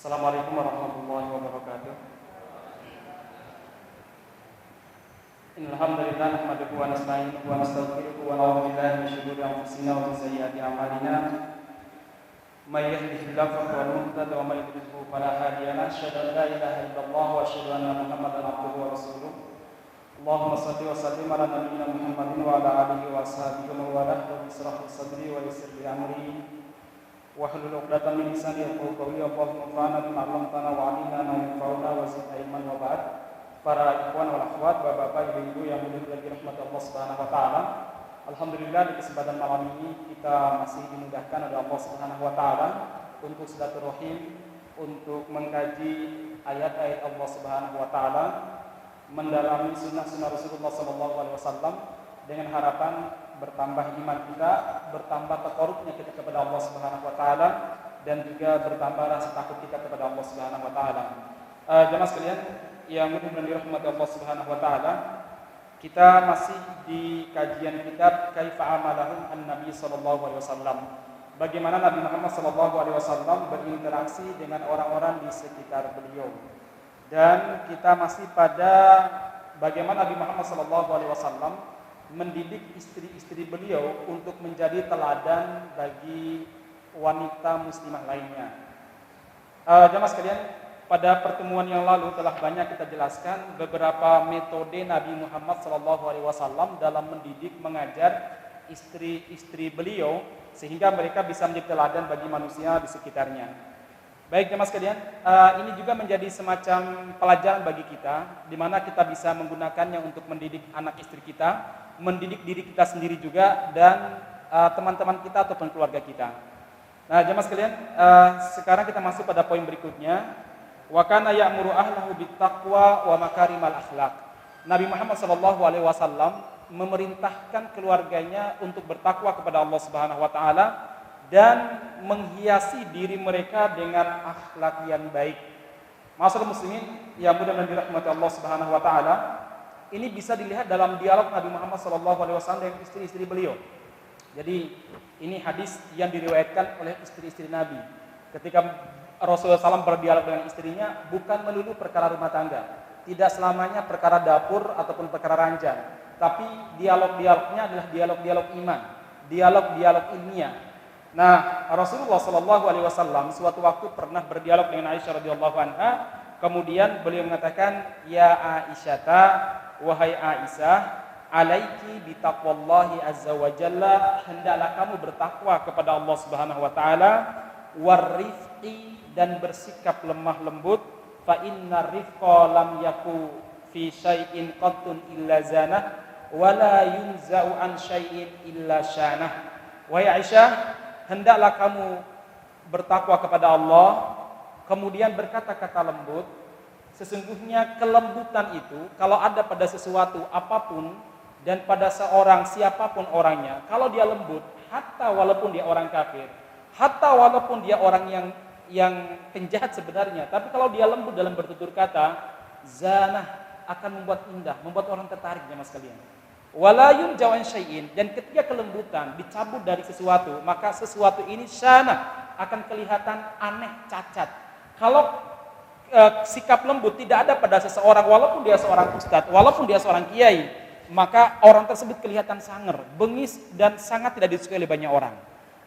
Assalamualaikum warahmatullahi wabarakatuh. Innal hamdalillah nahmaduhu wa nasta'inuhu wa nastaghfiruhu wa na'udzu billahi min shururi anfusina wa min sayyiati a'malina. May yahdihillahu fa huwal muhtadi wa may yudlil fala hadiya lahu. Asyhadu an la ilaha illallah wa asyhadu anna Muhammadan abduhu wa rasuluh. Allahumma shalli wa sallim ala nabiyyina Muhammadin wa ala alihi wa ashabihi wa man walah. Rabbi ishrah li sadri wa yassir li amri wahlul 'uqdatam min lisani yafqahu qawli. Allahumma anfa'na bima 'allamtana wa 'allimna ma yanfa'una wa zidna ilman wa ba'd. Para ikhwan wal akhwat, bapak-bapak, ibu-ibu yang dimuliakan rahmat Allah Subhanahu wa taala. Alhamdulillah di kesempatan malam ini kita masih dimudahkan oleh Allah Subhanahu wa taala untuk silaturahim, untuk mengkaji ayat-ayat Allah Subhanahu wa taala, mendalami sunnah-sunnah Rasulullah sallallahu alaihi wasallam dengan harapan bertambah iman kita, bertambah takarubnya kita kepada Allah Subhanahu wa taala, dan juga bertambah rasa takut kita kepada Allah Subhanahu wa taala. Jemaah sekalian yang mudah-mudahan dirahmati Allah Subhanahu wa taala, kita masih di kajian kitab Kaifa Amalahum An-Nabi sallallahu alaihi wasallam. Bagaimana Nabi Muhammad sallallahu alaihi wasallam berinteraksi dengan orang-orang di sekitar beliau. Dan kita masih pada bagaimana Nabi Muhammad sallallahu alaihi wasallam mendidik istri-istri beliau untuk menjadi teladan bagi wanita muslimah lainnya. Jemaah sekalian, pada pertemuan yang lalu telah banyak kita jelaskan beberapa metode Nabi Muhammad SAW dalam mendidik, mengajar istri-istri beliau sehingga mereka bisa menjadi teladan bagi manusia di sekitarnya. Baik jemaah sekalian, ini juga menjadi semacam pelajaran bagi kita, di mana kita bisa menggunakannya untuk mendidik anak istri kita, mendidik diri kita sendiri juga, dan teman-teman kita ataupun keluarga kita. Nah jemaah sekalian, sekarang kita masuk pada poin berikutnya. Wa kana ya'muru ahlahu bittaqwa wa makarimal akhlaq. Nabi Muhammad sallallahu alaihi wasallam memerintahkan keluarganya untuk bertakwa kepada Allah Subhanahu wa taala dan menghiasi diri mereka dengan akhlak yang baik. Ma'asyiral muslimin yang mudah-mudahan dirahmati Allah Subhanahu wa taala, ini bisa dilihat dalam dialog Nabi Muhammad sallallahu alaihi wasallam dengan istri-istri beliau. Jadi ini hadis yang diriwayatkan oleh istri-istri Nabi. Ketika Rasulullah SAW berdialog dengan istrinya bukan melulu perkara rumah tangga, tidak selamanya perkara dapur ataupun perkara ranjang, tapi dialog-dialognya adalah dialog-dialog iman, dialog-dialog ilmiah. Nah, Rasulullah SAW suatu waktu pernah berdialog dengan Aisyah radhiyallahu anha, kemudian beliau mengatakan, ya Aisyata, wahai Aisyah, alaiki bitaqwallahi azza wa jalla, hendaklah kamu bertakwa kepada Allah Subhanahu wa taala, warifqi, dan bersikap lemah lembut, fa inna rifqa lam yaku fi syai'in qattun illa zanah wa la yunza'u an syai'in illa syanah. Wahai Aisyah, hendaklah kamu bertakwa kepada Allah, kemudian berkata-kata lembut. Sesungguhnya kelembutan itu kalau ada pada sesuatu apapun dan pada seorang siapapun orangnya, kalau dia lembut, hatta walaupun dia orang kafir, hatta walaupun dia orang yang penjahat sebenarnya, tapi kalau dia lembut dalam bertutur kata, zanah, akan membuat indah, membuat orang tertarik jemaah sekalian. Walayun jawan syai'in, dan ketika kelembutan dicabut dari sesuatu, maka sesuatu ini syanah, akan kelihatan aneh, cacat. Kalau sikap lembut tidak ada pada seseorang, walaupun dia seorang ustadz, walaupun dia seorang kiai, maka orang tersebut kelihatan sangar, bengis, dan sangat tidak disukai oleh banyak orang.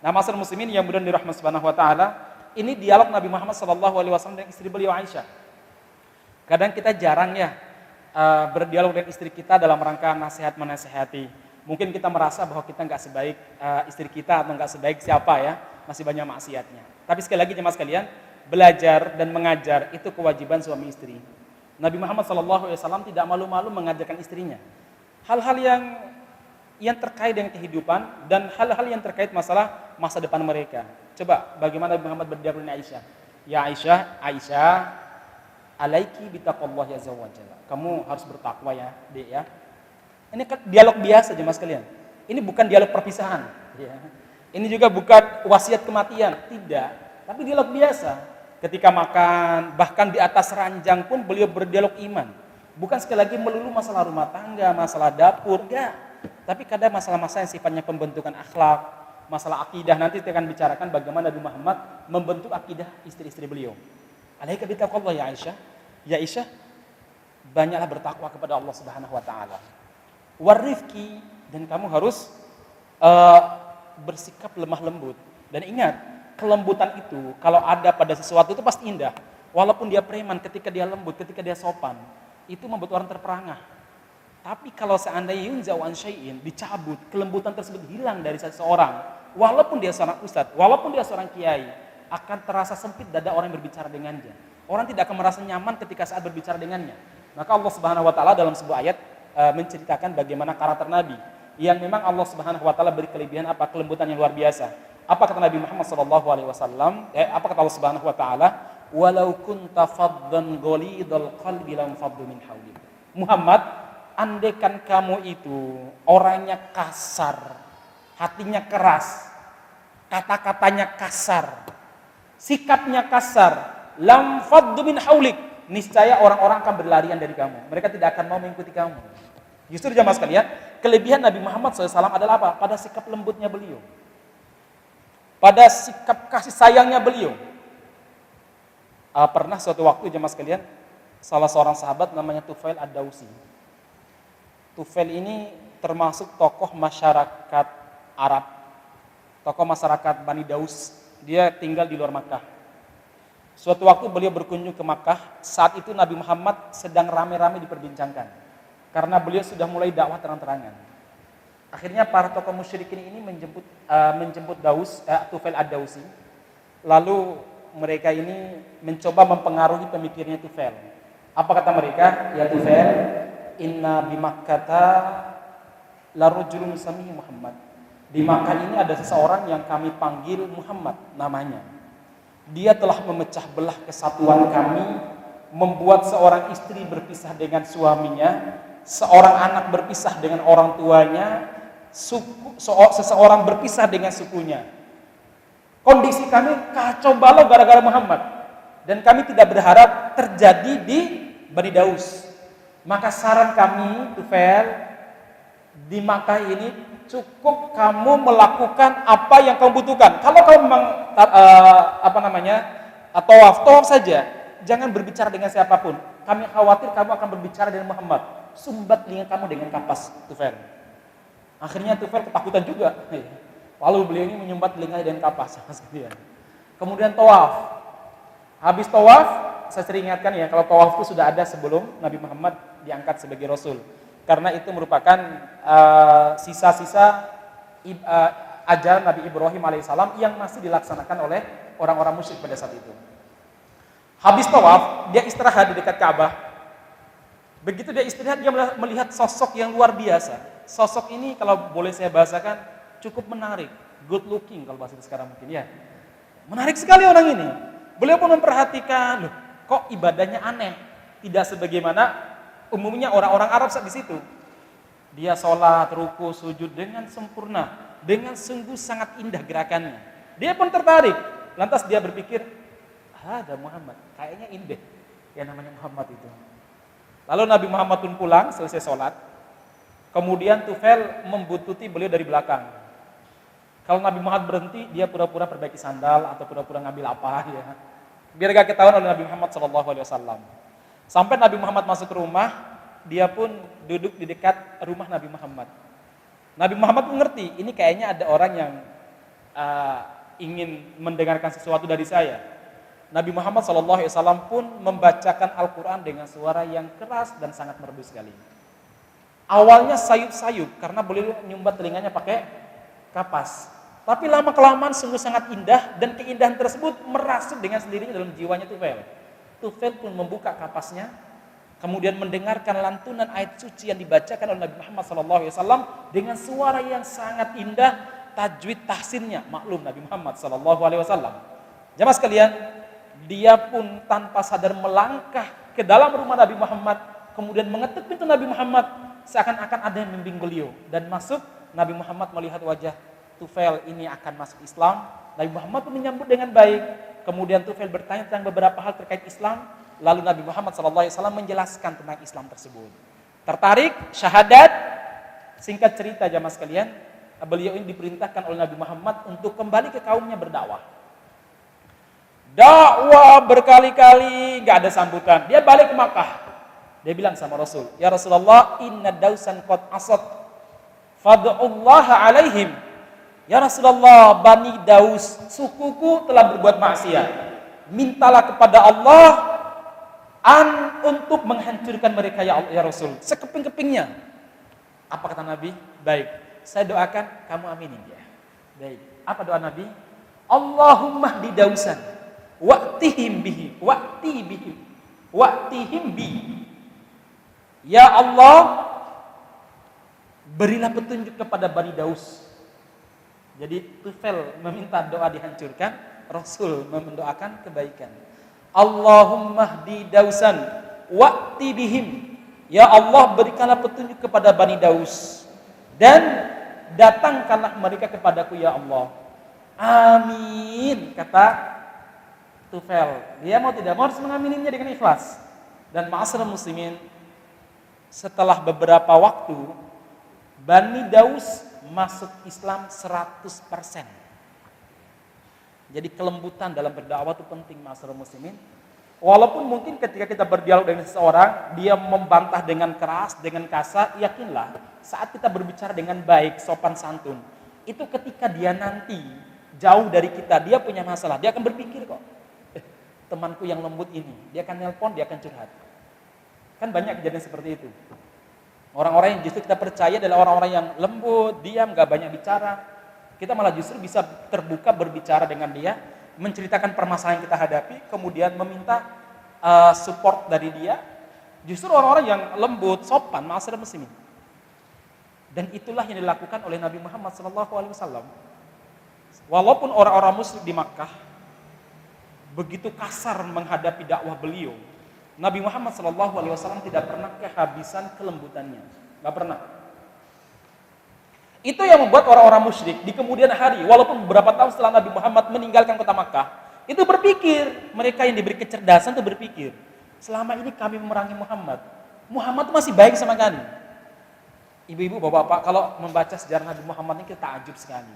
Nah, ma'asyiral muslimin yang mudah dirahmati Subhanahu wa taala, ini dialog Nabi Muhammad SAW dengan istri beliau Aisyah. Kadang kita jarang ya berdialog dengan istri kita dalam rangka nasihat menasihati. Mungkin kita merasa bahwa kita nggak sebaik istri kita atau nggak sebaik siapa ya, masih banyak maksiatnya. Tapi sekali lagi jemaah sekalian, belajar dan mengajar itu kewajiban suami istri. Nabi Muhammad SAW tidak malu-malu mengajarkan istrinya hal-hal yang terkait dengan kehidupan dan hal-hal yang terkait masalah masa depan mereka. Coba bagaimana Nabi Muhammad berdialog dengan Aisyah. Ya Aisyah, alaiki bitaqwallahi azza wa jalla. Kamu harus bertakwa ya, Dek ya. Ini kan dialog biasa jemaah sekalian. Ini bukan dialog perpisahan, ya. Ini juga bukan wasiat kematian, tidak. Tapi dialog biasa. Ketika makan, bahkan di atas ranjang pun beliau berdialog iman. Bukan sekali lagi melulu masalah rumah tangga, masalah dapur, enggak. Tapi kadang masalah-masalah yang sifatnya pembentukan akhlak, masalah akidah. Nanti kita akan bicarakan bagaimana Nabi Muhammad membentuk akidah istri-istri beliau. Alaika bitaqwallah ya Aisyah. Ya Aisyah, banyaklah bertakwa kepada Allah Subhanahu wa taala. Warifki, dan kamu harus bersikap lemah lembut. Dan ingat, kelembutan itu kalau ada pada sesuatu itu pasti indah. Walaupun dia preman, ketika dia lembut, ketika dia sopan, itu membuat orang terperangah. Tapi kalau seandainya yunzau an syai'in, dicabut, kelembutan tersebut hilang dari seseorang, walaupun dia seorang ustadz, walaupun dia seorang kiai, akan terasa sempit dada orang yang berbicara dengannya. Orang tidak akan merasa nyaman ketika saat berbicara dengannya. Maka Allah Subhanahu wa taala dalam sebuah ayat menceritakan bagaimana karakter Nabi yang memang Allah Subhanahu wa taala beri kelebihan apa? Kelembutan yang luar biasa. Apa kata Nabi Muhammad sallallahu alaihi wasallam? Apa kata Allah Subhanahu wa taala? Walau kunta faddan ghalidhal qalbi lam faddu min hawlik. Muhammad, andaikan kamu itu orangnya kasar, hatinya keras, kata-katanya kasar, sikapnya kasar, lam faddu min hawlik, niscaya orang-orang akan berlarian dari kamu. Mereka tidak akan mau mengikuti kamu. Justru jamaah sekalian, kelebihan Nabi Muhammad SAW adalah apa? Pada sikap lembutnya beliau, pada sikap kasih sayangnya beliau. Pernah suatu waktu jamaah sekalian, salah seorang sahabat namanya Tufail ad-Dausi. Tufail ini termasuk tokoh masyarakat Arab, tokoh masyarakat Bani Daus. Dia tinggal di luar Makkah. Suatu waktu beliau berkunjung ke Makkah, saat itu Nabi Muhammad sedang rame-rame diperbincangkan, karena beliau sudah mulai dakwah terang-terangan. Akhirnya para tokoh musyrikin ini menjemput Tufail ad-Dausi. Lalu mereka ini mencoba mempengaruhi pemikirnya Tufail. Apa kata mereka? Ya Tufail, inna bimakkata larujulun samihi Muhammad. Di Makkah ini ada seseorang yang kami panggil Muhammad namanya. Dia telah memecah belah kesatuan kami, membuat seorang istri berpisah dengan suaminya, seorang anak berpisah dengan orang tuanya, seseorang berpisah dengan sukunya. Kondisi kami kacau balau gara-gara Muhammad. Dan kami tidak berharap terjadi di Bani Daus. Maka saran kami, Tufail, di Makkah ini cukup kamu melakukan apa yang kamu butuhkan. Kalau kamu memang tawaf saja, jangan berbicara dengan siapapun. Kami khawatir kamu akan berbicara dengan Muhammad. Sumbat telinga kamu dengan kapas, Tufail. Akhirnya Tufail ketakutan juga. Lalu beliau ini menyumbat telinganya dengan kapas. Kemudian tawaf. Habis tawaf, saya sering ingatkan ya, kalau tawaf itu sudah ada sebelum Nabi Muhammad diangkat sebagai Rasul. Karena itu merupakan sisa-sisa ajaran Nabi Ibrahim alaihissalam yang masih dilaksanakan oleh orang-orang musyrik pada saat itu. Habis tawaf, dia istirahat di dekat Ka'bah. Begitu dia istirahat, dia melihat sosok yang luar biasa. Sosok ini kalau boleh saya bahasakan cukup menarik, good looking kalau bahasa sekarang mungkin ya. Menarik sekali orang ini. Beliau pun memperhatikan, loh, kok ibadahnya aneh, tidak sebagaimana umumnya orang-orang Arab saat di situ. Dia sholat, ruku, sujud dengan sempurna, dengan sungguh sangat indah gerakannya. Dia pun tertarik. Lantas dia berpikir, ada Muhammad, kayaknya indah yang namanya Muhammad itu. Lalu Nabi Muhammad pun pulang selesai sholat. Kemudian Tufail membuntuti beliau dari belakang. Kalau Nabi Muhammad berhenti, dia pura-pura perbaiki sandal atau pura-pura ngambil apa ya. Biar gak ketahuan oleh Nabi Muhammad SAW. Sampai Nabi Muhammad masuk ke rumah, dia pun duduk di dekat rumah Nabi Muhammad. Nabi Muhammad mengerti, ini kayaknya ada orang yang ingin mendengarkan sesuatu dari saya. Nabi Muhammad SAW pun membacakan Al-Quran dengan suara yang keras dan sangat merdu sekali. Awalnya sayup-sayup karena beliau nyumbat telinganya pakai kapas. Tapi lama-kelamaan sungguh sangat indah dan keindahan tersebut merasuk dengan sendirinya dalam jiwanya Tufail. Tufail pun membuka kapasnya, kemudian mendengarkan lantunan ayat suci yang dibacakan oleh Nabi Muhammad SAW dengan suara yang sangat indah, tajwid tahsinnya maklum Nabi Muhammad SAW. Jamaah sekalian, dia pun tanpa sadar melangkah ke dalam rumah Nabi Muhammad, kemudian mengetuk pintu Nabi Muhammad, seakan-akan ada yang membimbing beliau dan masuk. Nabi Muhammad melihat wajah Tufail ini akan masuk Islam. Nabi Muhammad pun menyambut dengan baik. Kemudian Tufail bertanya tentang beberapa hal terkait Islam. Lalu Nabi Muhammad SAW menjelaskan tentang Islam tersebut. Tertarik, syahadat. Singkat cerita jamaah sekalian, beliau ini diperintahkan oleh Nabi Muhammad untuk kembali ke kaumnya berdakwah. dakwah berkali-kali, nggak ada sambutan. Dia balik ke Makkah. Dia bilang sama Rasul, ya Rasulullah, inna dausan qad asad, fad'ullaha alaihim. Ya Rasulullah, Bani Daus, sukuku telah berbuat maksiat. Mintalah kepada Allah untuk menghancurkan mereka ya Allah, ya Rasul, sekeping-kepingnya. Apa kata Nabi? Baik, saya doakan, kamu aminin dia. Baik, apa doa Nabi? Allahumma hdi dausan wa'tihim bihi wa'tihim bi. Ya Allah, berilah petunjuk kepada Bani Daus. Jadi Tufel meminta doa dihancurkan, Rasul mendoakan kebaikan. Allahumma hdi dausan wa'ti bihim. Ya Allah, berikanlah petunjuk kepada Bani Daus dan datangkanlah mereka kepadaku ya Allah. Amin, kata Tufel. Dia mau tidak mau harus mengamininnya dengan ikhlas. Dan ma'asyiral muslimin, setelah beberapa waktu Bani Daus masuk Islam 100%. Jadi kelembutan dalam berdakwah itu penting, ma'asyiral muslimin. Walaupun mungkin ketika kita berdialog dengan seseorang, dia membantah dengan keras, dengan kasar, yakinlah saat kita berbicara dengan baik, sopan santun, itu ketika dia nanti jauh dari kita, dia punya masalah, dia akan berpikir kok, temanku yang lembut ini, dia akan nelpon, dia akan curhat. Kan banyak kejadian seperti itu. Orang-orang yang justru kita percaya adalah orang-orang yang lembut, diam, gak banyak bicara. Kita malah justru bisa terbuka berbicara dengan dia, menceritakan permasalahan yang kita hadapi, kemudian meminta support dari dia. Justru orang-orang yang lembut, sopan, ma'asyiral muslimin. Dan itulah yang dilakukan oleh Nabi Muhammad SAW. Walaupun orang-orang musyrik di Makkah begitu kasar menghadapi dakwah beliau, Nabi Muhammad SAW tidak pernah kehabisan kelembutannya, nggak pernah. Itu yang membuat orang-orang musyrik di kemudian hari, walaupun beberapa tahun setelah Nabi Muhammad meninggalkan kota Makkah, itu berpikir, mereka yang diberi kecerdasan itu berpikir, selama ini kami memerangi Muhammad, Muhammad itu masih baik sama kami. Ibu-ibu, bapak-bapak, kalau membaca sejarah Nabi Muhammad ini kita takjub sekali.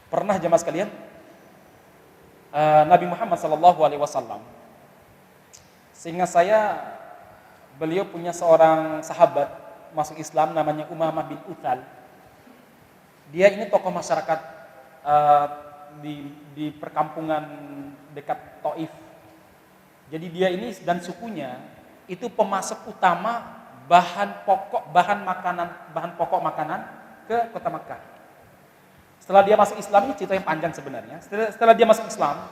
Pernah jemaah sekalian, Nabi Muhammad SAW, sehingga beliau punya seorang sahabat masuk Islam namanya Umamah bin Uthal. Dia ini tokoh masyarakat di perkampungan dekat Taif. Jadi dia ini dan sukunya itu pemasok utama bahan pokok makanan ke kota Makkah. Setelah dia masuk Islam, ini cerita yang panjang sebenarnya. Setelah dia masuk Islam,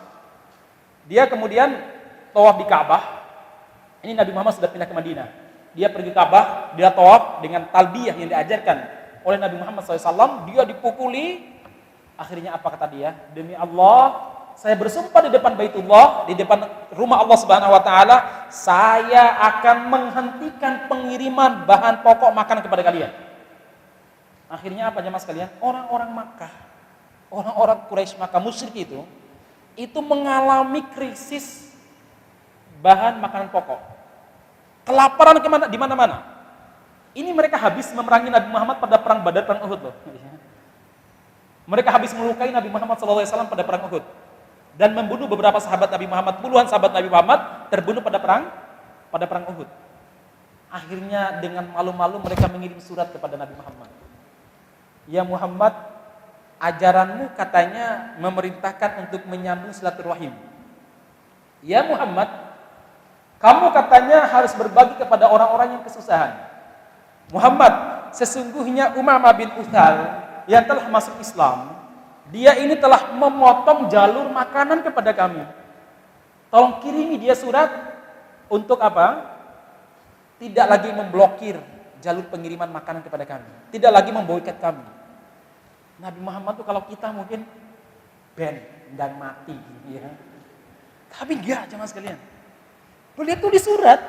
dia kemudian tawaf di Ka'bah. Ini Nabi Muhammad sudah pindah ke Madinah. Dia pergi ke Ka'bah, dia tawaf dengan talbiyah yang diajarkan oleh Nabi Muhammad SAW. Dia dipukuli. Akhirnya apa kata dia? Demi Allah, saya bersumpah di depan Baitullah, di depan rumah Allah Subhanahu wa taala, saya akan menghentikan pengiriman bahan pokok makanan kepada kalian. Akhirnya apa jemaah sekalian? Orang-orang Makkah, orang-orang Quraisy Makkah musyrik itu mengalami krisis bahan makanan pokok. Kelaparan di mana-mana. Ini mereka habis memerangi Nabi Muhammad pada perang Badar, perang Uhud loh. Mereka habis melukai Nabi Muhammad SAW pada perang Uhud dan membunuh beberapa sahabat Nabi Muhammad, puluhan sahabat Nabi Muhammad terbunuh pada perang Uhud. Akhirnya dengan malu-malu mereka mengirim surat kepada Nabi Muhammad. Ya Muhammad, ajaranmu katanya memerintahkan untuk menyambung silaturahim. Ya Muhammad, kamu katanya harus berbagi kepada orang-orang yang kesusahan. Muhammad, sesungguhnya Umamah bin Uthal yang telah masuk Islam, dia ini telah memotong jalur makanan kepada kami. Tolong kirimi dia surat untuk apa? Tidak lagi memblokir jalur pengiriman makanan kepada kami. Tidak lagi memboikot kami. Nabi Muhammad tuh kalau kita mungkin dan mati. Ya. Tapi enggak jemaah sekalian. Beliau tulis surat.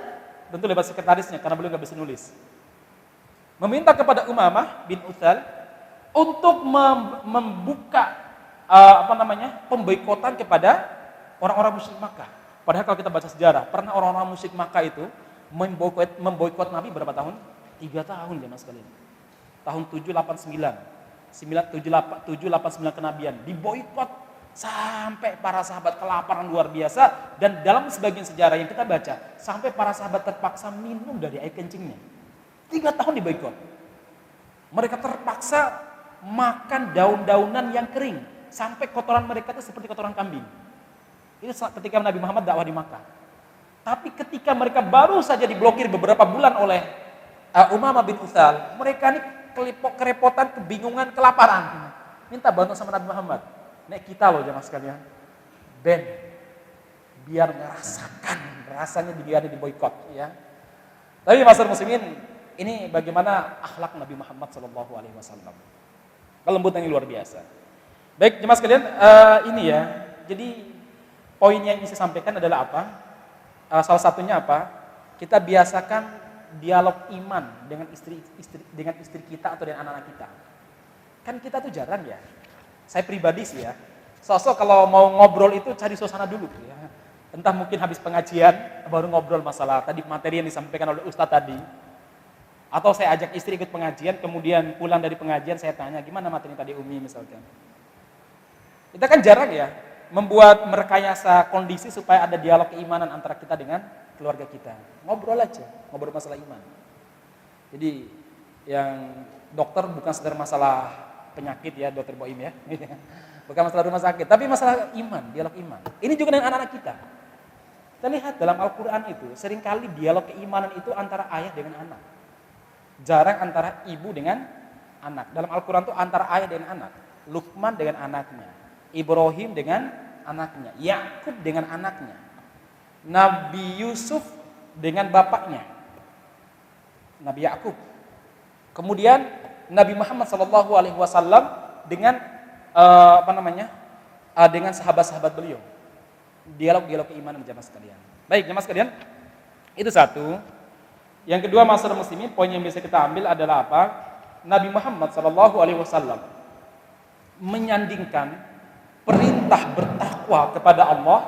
Tentu lewat sekretarisnya karena beliau nggak bisa nulis. Meminta kepada Umamah bin Uthal untuk membuka pemboikotan kepada orang-orang musyrik Makkah. Padahal kalau kita baca sejarah, pernah orang-orang musyrik Makkah itu memboikot Nabi berapa tahun? 3 tahun jemaah sekalian. Tahun 789 kenabian diboikot Sampai para sahabat kelaparan luar biasa, dan dalam sebagian sejarah yang kita baca, sampai para sahabat terpaksa minum dari air kencingnya. 3 tahun diboikot. Mereka terpaksa makan daun-daunan yang kering, sampai kotoran mereka itu seperti kotoran kambing. Itu ketika Nabi Muhammad dakwah di Makkah. Tapi ketika mereka baru saja diblokir beberapa bulan oleh Umamah bin Utsal, mereka ini kerepotan, kebingungan, kelaparan. Minta bantuan sama Nabi Muhammad. Nek kita loh jemaah sekalian, biar ngerasakan rasanya dia ada di boykot, ya. Tapi masyarakat muslimin, ini bagaimana akhlak Nabi Muhammad SAW. Kelembutan yang luar biasa. Baik jemaah sekalian, ini ya. Jadi poin yang ingin saya sampaikan adalah apa? Salah satunya apa? Kita biasakan dialog iman dengan istri kita atau dengan anak-anak kita. Kan kita tuh jarang ya. Saya pribadi sih ya, sosok kalau mau ngobrol itu cari suasana dulu ya. Entah mungkin habis pengajian baru ngobrol masalah tadi materi yang disampaikan oleh Ustadz tadi. Atau saya ajak istri ikut pengajian, kemudian pulang dari pengajian saya tanya, gimana materi tadi Umi misalkan. Kita kan jarang ya membuat merekayasa kondisi supaya ada dialog keimanan antara kita dengan keluarga kita. Ngobrol aja, ngobrol masalah iman. Jadi yang dokter bukan sekedar masalah penyakit ya, dokter Boim ya. Bukan masalah rumah sakit, tapi masalah iman, dialog iman. Ini juga dengan anak-anak kita. Kita lihat dalam Al-Quran itu, seringkali dialog keimanan itu antara ayah dengan anak. Jarang antara ibu dengan anak. Dalam Al-Quran itu antara ayah dengan anak. Luqman dengan anaknya. Ibrahim dengan anaknya. Yakub dengan anaknya. Nabi Yusuf dengan bapaknya. Nabi Yakub. Kemudian Nabi Muhammad SAW dengan dengan sahabat-sahabat beliau. Dialog-dialog keimanan jemaah sekalian. Baik jemaah sekalian, itu satu. Yang kedua masalah muslimin, poin yang bisa kita ambil adalah apa? Nabi Muhammad SAW menyandingkan perintah bertakwa kepada Allah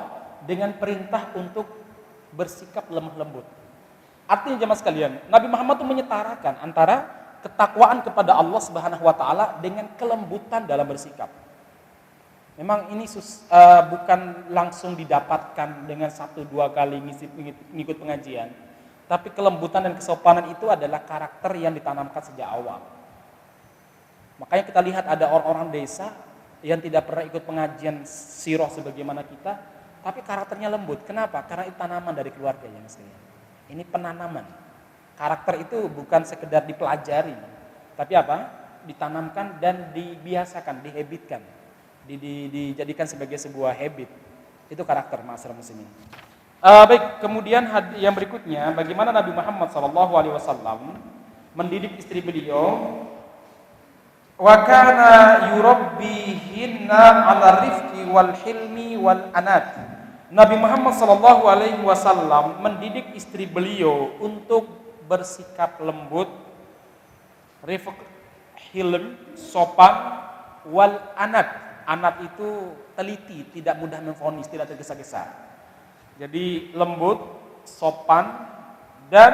dengan perintah untuk bersikap lemah lembut. Artinya jemaah sekalian, Nabi Muhammad itu menyetarakan antara ketakwaan kepada Allah Subhanahu wa taala dengan kelembutan dalam bersikap. Memang ini bukan langsung didapatkan dengan 1-2 kali ngikut pengajian. Tapi kelembutan dan kesopanan itu adalah karakter yang ditanamkan sejak awal. Makanya kita lihat ada orang-orang desa yang tidak pernah ikut pengajian sirah sebagaimana kita, tapi karakternya lembut. Kenapa? Karena itu tanaman dari keluarga ya mas. Ini penanaman. Karakter itu bukan sekedar dipelajari, tapi apa? Ditanamkan dan dibiasakan, dihabitkan, dijadikan sebagai sebuah habit. Itu karakter ma'asyiral muslimin. Baik, kemudian yang berikutnya, bagaimana Nabi Muhammad SAW mendidik istri beliau. Wa kana yurabbihinna 'ala rifqi wal hilmi wal anat. Nabi Muhammad SAW mendidik istri beliau untuk bersikap lembut, rifq, hilm, sopan, wal anat. Anat itu teliti, tidak mudah memvonis, tidak tergesa-gesa. Jadi lembut, sopan, dan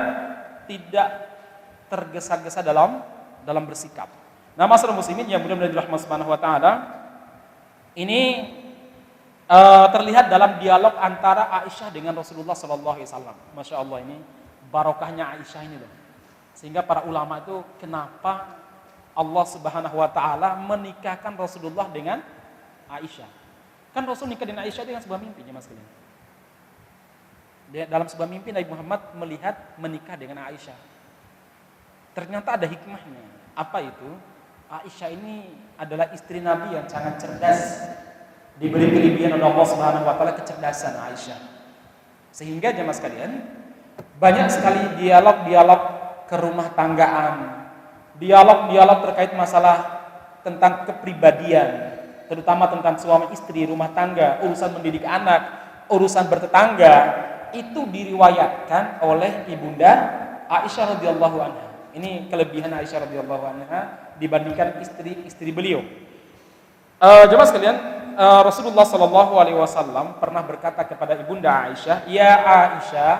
tidak tergesa-gesa dalam bersikap. Nah, masyarakat muslimin yang mudah-mudahan dirahmati Subhanahu wa taala, ini terlihat dalam dialog antara Aisyah dengan Rasulullah SAW. Masya Allah, ini barokahnya Aisyah ini loh. Sehingga para ulama itu kenapa Allah Subhanahu wa taala menikahkan Rasulullah dengan Aisyah. Kan Rasul nikah dengan Aisyah dengan sebuah mimpi ya Mas kalian. Dalam sebuah mimpi Nabi Muhammad melihat menikah dengan Aisyah. Ternyata ada hikmahnya. Apa itu? Aisyah ini adalah istri Nabi yang sangat cerdas. Diberi kelebihan oleh Allah Subhanahu wa taala kecerdasan Aisyah. Sehingga jemaah sekalian, banyak sekali dialog-dialog kerumah tanggaan, dialog-dialog terkait masalah tentang kepribadian, terutama tentang suami istri, rumah tangga, urusan mendidik anak, urusan bertetangga, itu diriwayatkan oleh ibunda Aisyah radhiyallahu anha. Ini kelebihan Aisyah radhiyallahu anha dibandingkan istri-istri beliau. Jemaah sekalian, Rasulullah SAW pernah berkata kepada ibunda Aisyah, "Ya Aisyah,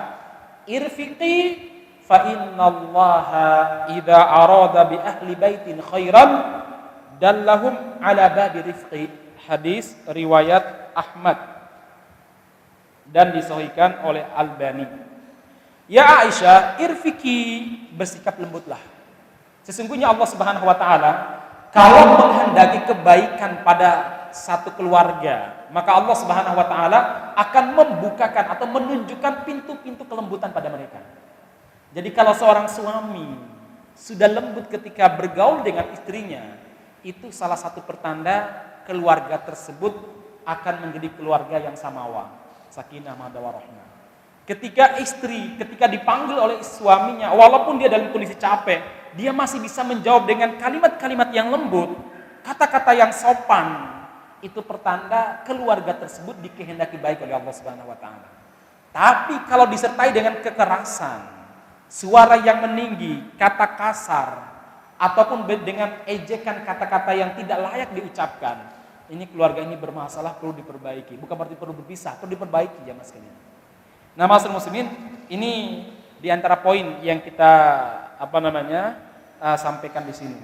irfiqi fa innallaha idza arada bi ahli baitin khairan dallahum ala babi rifqi hadis riwayat Ahmad dan disahihkan oleh Albani. Ya Aisyah, irfiki, bersikap lembutlah. Sesungguhnya Allah Subhanahu wa taala kalau menghendaki kebaikan pada satu keluarga, maka Allah Subhanahu wa taala akan membukakan atau menunjukkan pintu-pintu kelembutan pada mereka. Jadi kalau seorang suami sudah lembut ketika bergaul dengan istrinya, itu salah satu pertanda keluarga tersebut akan menjadi keluarga yang samawa, sakinah, mawaddah warahmah. Ketika dipanggil oleh suaminya, walaupun dia dalam kondisi capek, dia masih bisa menjawab dengan kalimat-kalimat yang lembut, kata-kata yang sopan. Itu pertanda keluarga tersebut dikehendaki baik oleh Allah Subhanahu wa taala. Tapi kalau disertai dengan kekerasan, suara yang meninggi, kata kasar, ataupun dengan ejekan kata-kata yang tidak layak diucapkan, ini keluarga ini bermasalah, perlu diperbaiki. Bukan berarti perlu berpisah, perlu diperbaiki ya mas kalian. Nah, ma'asyiral muslimin, ini diantara poin yang kita sampaikan di sini.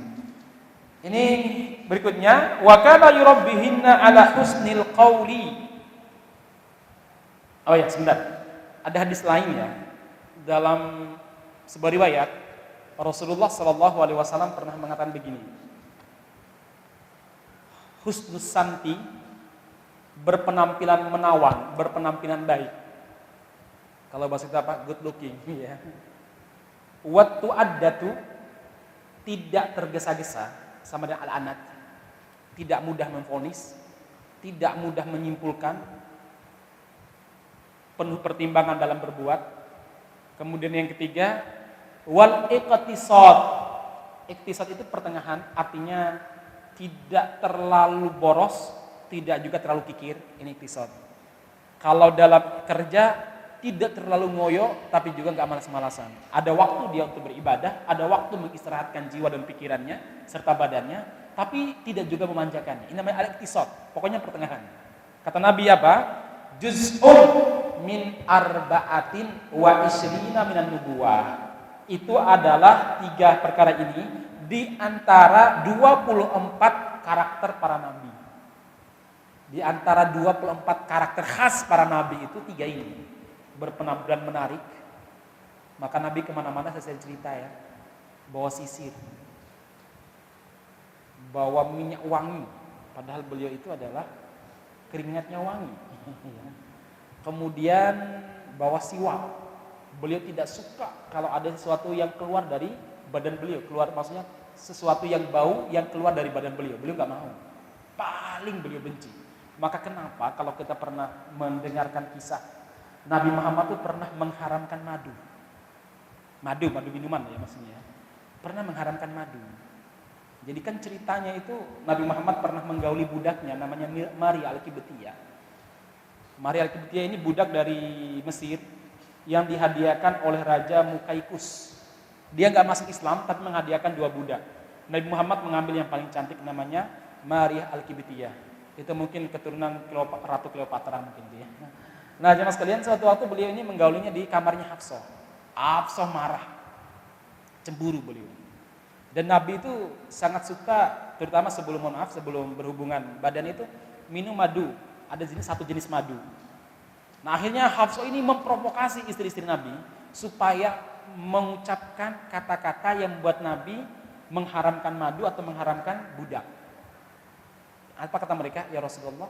Ini berikutnya, wa kana yurabbihinna ala husnil qawli. Oh ya, sebentar. Ada hadis lain ya. Dalam sebuah riwayat, Rasulullah sallallahu alaihi wasallam pernah mengatakan begini. Husnus santi, berpenampilan menawan, berpenampilan baik. Kalau bahasa kita apa? Good looking, ya. Wattu addatu, tidak tergesa-gesa, sama dengan al-anat, tidak mudah memvonis, tidak mudah menyimpulkan, penuh pertimbangan dalam berbuat. Kemudian yang ketiga, wal iqtisad. Iqtisad itu pertengahan, artinya tidak terlalu boros, tidak juga terlalu kikir. Ini iqtisad. Kalau dalam kerja tidak terlalu ngoyo, tapi juga nggak malas-malasan. Ada waktu dia untuk beribadah, ada waktu mengistirahatkan jiwa dan pikirannya serta badannya, tapi tidak juga memanjakannya. Ini namanya al-iqtisad. Pokoknya pertengahan. Kata Nabi apa? Juz'un min arba'atin wa isrina minan nubuwah. Itu adalah 3 perkara ini di antara 24 karakter para nabi. Di antara 24 karakter khas para nabi itu 3 ini. Berpenampilan menarik, maka Nabi kemana-mana saya cerita ya, bawa sisir, bawa minyak wangi, padahal beliau itu adalah keringatnya wangi. Kemudian bawa siwak, beliau tidak suka kalau ada sesuatu yang keluar dari badan beliau, maksudnya sesuatu yang bau yang keluar dari badan beliau nggak mau, paling beliau benci. Maka kenapa kalau kita pernah mendengarkan kisah Nabi Muhammad itu pernah mengharamkan madu minuman ya maksudnya. Pernah mengharamkan madu. Jadi kan ceritanya itu Nabi Muhammad pernah menggauli budaknya namanya Maria Al-Qibtiyah. Maria Al-Qibtiyah ini budak dari Mesir yang dihadiahkan oleh Raja Mukaikus. Dia nggak masuk Islam tapi menghadiahkan 2 budak. Nabi Muhammad mengambil yang paling cantik namanya Maria Al-Qibtiyah. Itu mungkin keturunan Ratu Cleopatra mungkin dia. Nah, jemaah sekalian, suatu waktu beliau ini menggaulinya di kamarnya Hafsah. Hafsah marah, cemburu beliau. Dan Nabi itu sangat suka, terutama sebelum berhubungan badan itu minum madu. Ada satu jenis madu. Nah, akhirnya Hafsah ini memprovokasi istri-istri Nabi supaya mengucapkan kata-kata yang membuat Nabi mengharamkan madu atau mengharamkan budak. Apa kata mereka? Ya Rasulullah,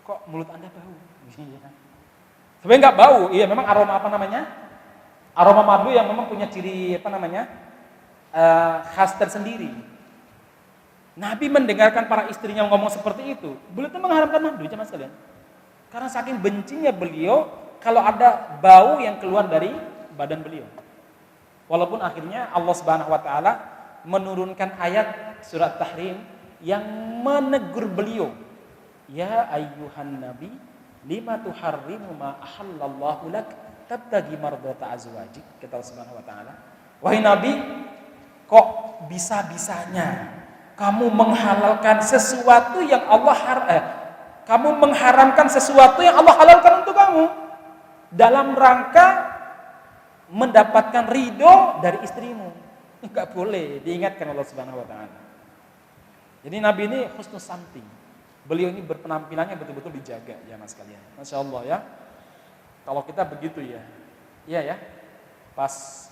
kok mulut Anda bau? Sebenarnya nggak bau, iya memang aroma aroma madu yang memang punya ciri khas tersendiri. Nabi mendengarkan para istrinya ngomong seperti itu, beliau itu mengharamkan madu jemaah sekalian. Karena saking bencinya beliau kalau ada bau yang keluar dari badan beliau. Walaupun akhirnya Allah Subhanahu wa taala menurunkan ayat surat Tahrim yang menegur beliau. Ya ayyuhan nabi lima tuharrimu ma ahallallahu lak tabtagi mardata azwajik, kata Allah Subhanahu wa taala. Wahai Nabi, kok bisa-bisanya kamu menghalalkan sesuatu yang kamu mengharamkan sesuatu yang Allah halalkan untuk kamu dalam rangka mendapatkan ridho dari istrimu. Enggak boleh, diingatkan Allah Subhanahu wa taala. Jadi Nabi ini husnul santi, Beliau ini berpenampilannya betul-betul dijaga ya mas kalian. Masya Allah ya. Kalau kita begitu ya, iya ya, pas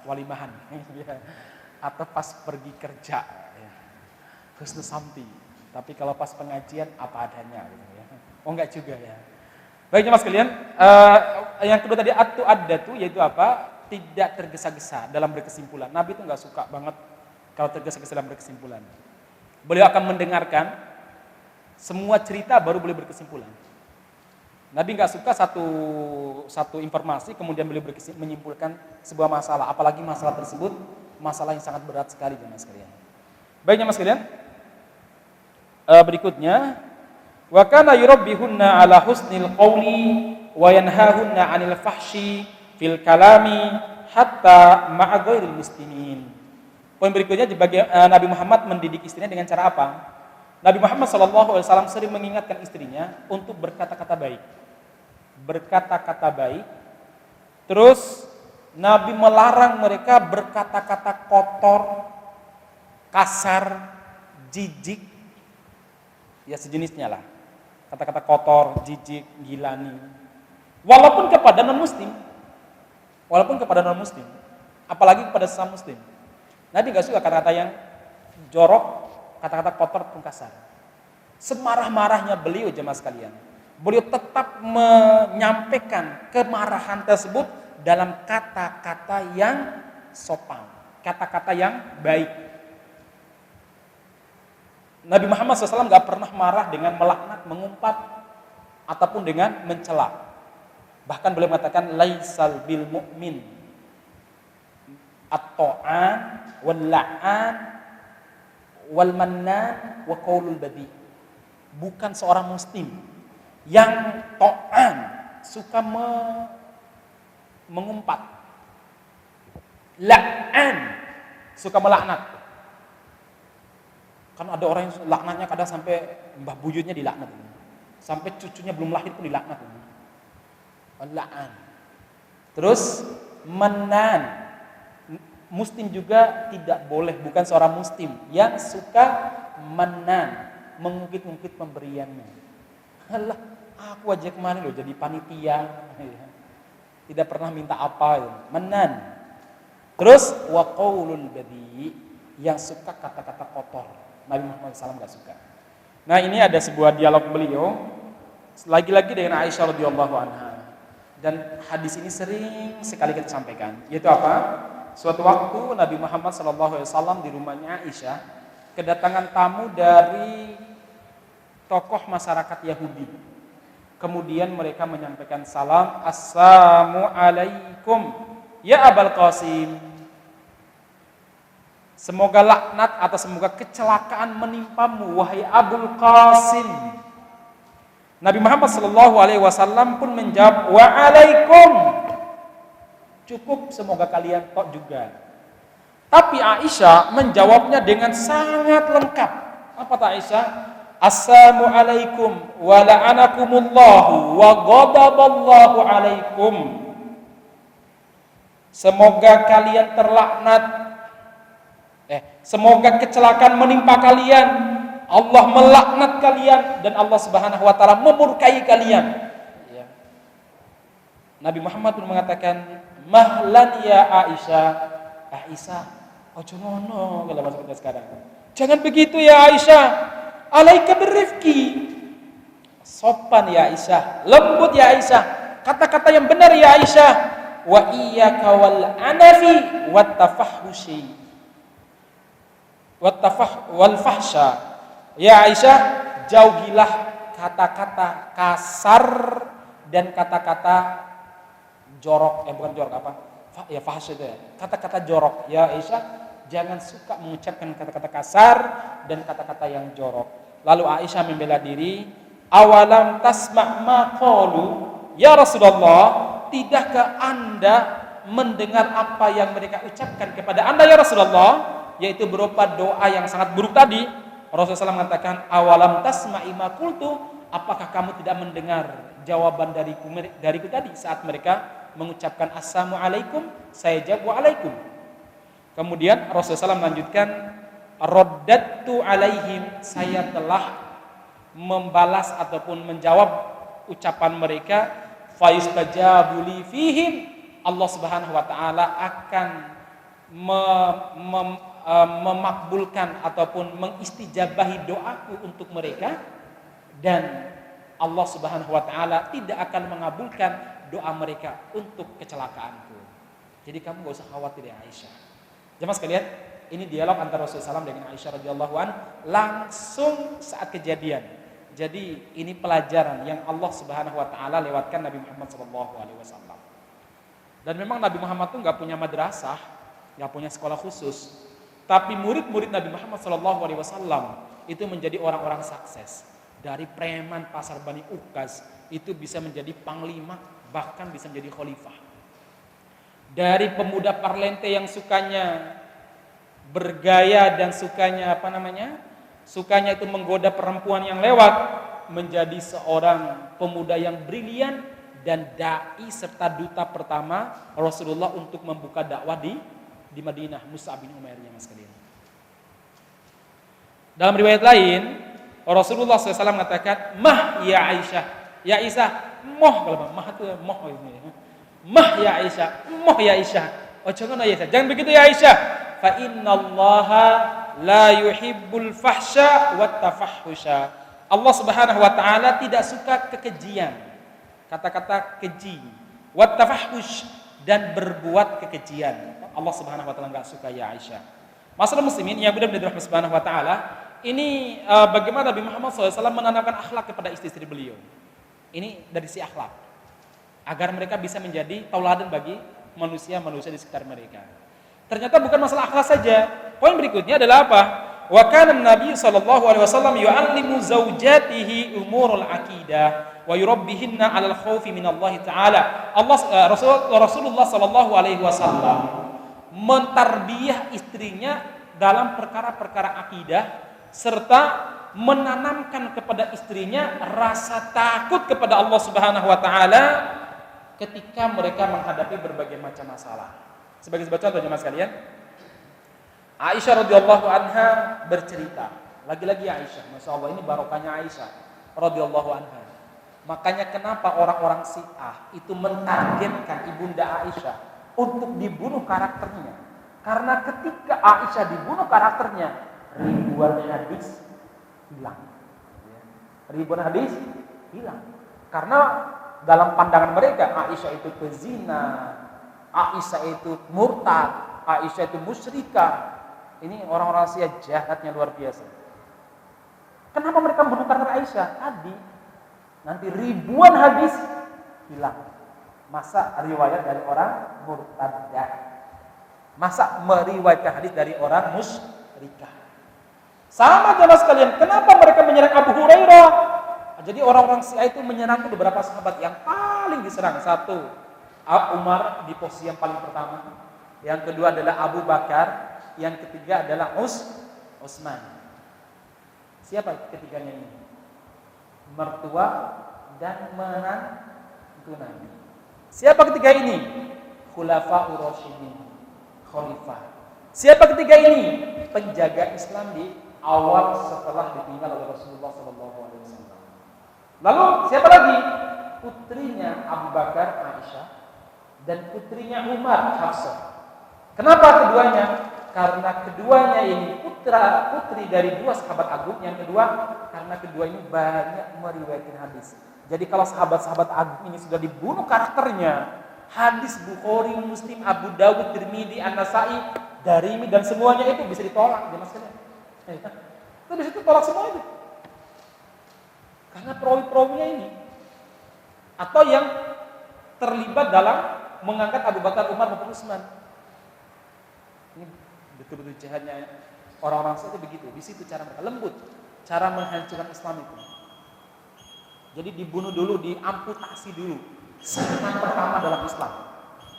walimahan, ya. Atau pas pergi kerja, ya. Husnul samti. Tapi kalau pas pengajian apa adanya, gitu ya. Oh enggak juga ya. Baiknya mas kalian, yang kedua tadi atu yaitu apa? Tidak tergesa-gesa dalam berkesimpulan. Nabi itu enggak suka banget kalau tergesa-gesa dalam berkesimpulan. Beliau akan mendengarkan semua cerita baru boleh berkesimpulan. Nabi nggak suka satu informasi kemudian beliau menyimpulkan sebuah masalah, apalagi masalah tersebut masalah yang sangat berat sekali jemaah sekalian. Baiknya mas sekalian, berikutnya wa kana yurabbihunna ala husnil qawli wa yanhahunna 'anil fahsyi fil kalami hatta ma'a ghairil muslimin. Poin berikutnya Nabi Muhammad mendidik istrinya dengan cara apa? Nabi Muhammad SAW sering mengingatkan istrinya untuk berkata-kata baik. Berkata-kata baik. Terus Nabi melarang mereka berkata-kata kotor, kasar, jijik, ya sejenisnya lah. Kata-kata kotor, jijik, gilani. Walaupun kepada non-muslim. Apalagi kepada sesama muslim. Nabi gak suka kata-kata yang jorok, kata-kata kotor pun kasar. Semarah-marahnya beliau jemaah sekalian, beliau tetap menyampaikan kemarahan tersebut dalam kata-kata yang sopan, kata-kata yang baik. Nabi Muhammad SAW gak pernah marah dengan melaknat, mengumpat, ataupun dengan mencela. Bahkan beliau mengatakan laisal bil mu'min at-ta'an wal la'an wal mannan wa qaulul badi. Bukan seorang muslim yang ta'an, suka mengumpat, la'an, suka melaknat. Kan ada orang yang laknatnya kadang sampai mbah buyutnya dilaknat, sampai cucunya belum lahir pun dilaknat. La'an. Terus mannan, muslim juga tidak boleh, bukan seorang muslim yang suka menan, mengungkit-ungkit pemberiannya. Alah, aku aja kemarin loh jadi panitia, tidak pernah minta apa, menan. Terus wa qaulul badi, yang suka kata-kata kotor. Nabi Muhammad SAW gak suka. Nah ini ada sebuah dialog beliau, lagi-lagi dengan Aisyah radhiyallahu anha. Dan hadis ini sering sekali kita sampaikan, yaitu apa? Suatu waktu Nabi Muhammad SAW di rumahnya Aisyah kedatangan tamu dari tokoh masyarakat Yahudi. Kemudian mereka menyampaikan salam, Assalamualaikum ya Abul Qasim. Semoga laknat atau semoga kecelakaan menimpamu wahai Abul Qasim. Nabi Muhammad SAW pun menjawab wa'alaikum. Cukup semoga kalian tok juga. Tapi Aisyah menjawabnya dengan sangat lengkap. Apa kata Aisyah? Assalamualaikum wa la'anakumullahu wa ghadaballahu alaikum. Semoga kalian terlaknat. Semoga kecelakaan menimpa kalian. Allah melaknat kalian dan Allah Subhanahu wa taala memurkai kalian. Ya. Nabi Muhammad pun mengatakan, "Mahlan ya Aisyah." Aisyah, ojo ngono kalau bahasa kita sekarang. Jangan begitu ya Aisyah. Alaika birrifqi. Sopan ya Aisyah, lembut ya Aisyah. Kata-kata yang benar ya Aisyah. Wa iyyaka wal anafi wat tafahhushi. Wat wal fahsya. Ya Aisyah, jauhilah kata-kata kasar dan kata-kata jorok, bukan jorok apa? Ya fahsy itu ya. Kata-kata jorok. Ya Aisyah, jangan suka mengucapkan kata-kata kasar dan kata-kata yang jorok. Lalu Aisyah membela diri, awalam tasma' ma qalu? Ya Rasulullah, tidakkah Anda mendengar apa yang mereka ucapkan kepada Anda ya Rasulullah? Yaitu berupa doa yang sangat buruk tadi. Rasulullah SAW mengatakan, awalam tasma'i ma qultu? Apakah kamu tidak mendengar jawaban dariku tadi saat mereka mengucapkan assalamualaikum? Saya jawab waalaikum. Kemudian Rasulullah SAW melanjutkan, raddatu alaihim, saya telah membalas ataupun menjawab ucapan mereka, fayustajabu li fihim, Allah Subhanahu wa taala akan memakbulkan ataupun mengistijabahi doaku untuk mereka, dan Allah Subhanahu wa taala tidak akan mengabulkan doa mereka untuk kecelakaanku. Jadi kamu gak usah khawatir ya Aisyah. Jemaah sekalian, ini dialog antara Rasulullah SAW dengan Aisyah radhiyallahu an langsung saat kejadian. Jadi ini pelajaran yang Allah Subhanahu wa taala lewatkan Nabi Muhammad SAW. Dan memang Nabi Muhammad tuh nggak punya madrasah, nggak punya sekolah khusus. Tapi murid-murid Nabi Muhammad SAW itu menjadi orang-orang sukses. Dari preman pasar Bani Uqas itu bisa menjadi panglima, bahkan bisa menjadi khalifah. Dari pemuda parlente yang sukanya bergaya dan sukanya sukanya itu menggoda perempuan yang lewat, menjadi seorang pemuda yang brilian dan dai serta duta pertama Rasulullah untuk membuka dakwah di Madinah, Mus'ab bin Umair yang sekalian. Dalam riwayat lain, Rasulullah SAW mengatakan, "Mah ya Aisyah, ya Aisyah, moh kalau mah itu moh ini. Mah ya Aisyah, moh ya Aisyah. Oh jangan ya Aisyah, jangan begitu ya Aisyah. Fa innallaha la yuhibbul fahsya wat tafahhusha." Allah Subhanahu wa taala tidak suka kekejian. Kata-kata keji, wat tafahhush, dan berbuat kekejian. Allah Subhanahu wa taala enggak suka ya Aisyah. Masalah muslimin yang benar-benar dirahmati Subhanahu wa taala, ini bagaimana Nabi Muhammad SAW menanamkan akhlak kepada istri-istri beliau. Ini dari si akhlak, agar mereka bisa menjadi tauladan bagi manusia-manusia di sekitar mereka. Ternyata bukan masalah akhlak saja. Poin berikutnya adalah apa? Wa kana Nabi sallallahu alaihi wasallam yu'allimu zaujatihi umurul aqidah wa yurabbihinna 'alal khaufi minallahi ta'ala. Rasulullah sallallahu alaihi wasallam mentarbiyah istrinya dalam perkara-perkara akidah serta menanamkan kepada istrinya rasa takut kepada Allah Subhanahu wa taala ketika mereka menghadapi berbagai macam masalah. Sebagai contoh jemaah sekalian, Aisyah radhiyallahu anha bercerita. Lagi-lagi Aisyah, Masya Allah, ini barokahnya Aisyah radhiyallahu anha. Makanya kenapa orang-orang Syiah itu mentargetkan ibunda Aisyah untuk dibunuh karakternya. Karena ketika Aisyah dibunuh karakternya, ribuan hadis hilang. Ribuan hadis hilang. Karena dalam pandangan mereka Aisyah itu pezina, Aisyah itu murtad, Aisyah itu musyrikah. Ini orang-orang Syiah jahatnya luar biasa. Kenapa mereka membunuh karakter Aisyah? Tadi nanti ribuan hadis hilang. Masa riwayat dari orang murtadah? Masa meriwayatkan hadis dari orang musyrikah? Sama jemaah sekalian, kenapa mereka menyerang Abu Hurairah? Jadi orang-orang Syiah itu menyerang beberapa sahabat yang paling diserang. Satu, Umar di posisi yang paling pertama. Yang kedua adalah Abu Bakar. Yang ketiga adalah Utsman. Siapa ketiganya ini? Mertua dan menantu Nabi. Siapa ketiga ini? Khulafaur Rasyidin, khalifah. Siapa ketiga ini? Penjaga Islam di awal setelah ditinggal oleh Rasulullah SAW. Lalu siapa lagi? Putrinya Abu Bakar, Aisyah, dan putrinya Umar, Hafsah. Kenapa keduanya? Karena keduanya ini putri dari dua sahabat agung. Yang kedua, karena kedua ini banyak meriwayatkan hadis. Jadi kalau sahabat-sahabat agung ini sudah dibunuh karakternya, hadis Bukhari, Muslim, Abu Dawud, Tirmidzi, An-Nasa'i, Darimi dan semuanya itu bisa ditolak, jemaah sekalian. Itu bisa ditolak semua itu. Karena perawi-perawinya ini atau yang terlibat dalam mengangkat Abu Bakar, Umar maupun Utsman. Ini betul-betul jahatnya orang-orang Syiah itu begitu. Di situ cara mereka lembut, cara menghancurkan Islam itu. Jadi dibunuh dulu, diamputasi dulu. Sanad pertama dalam Islam.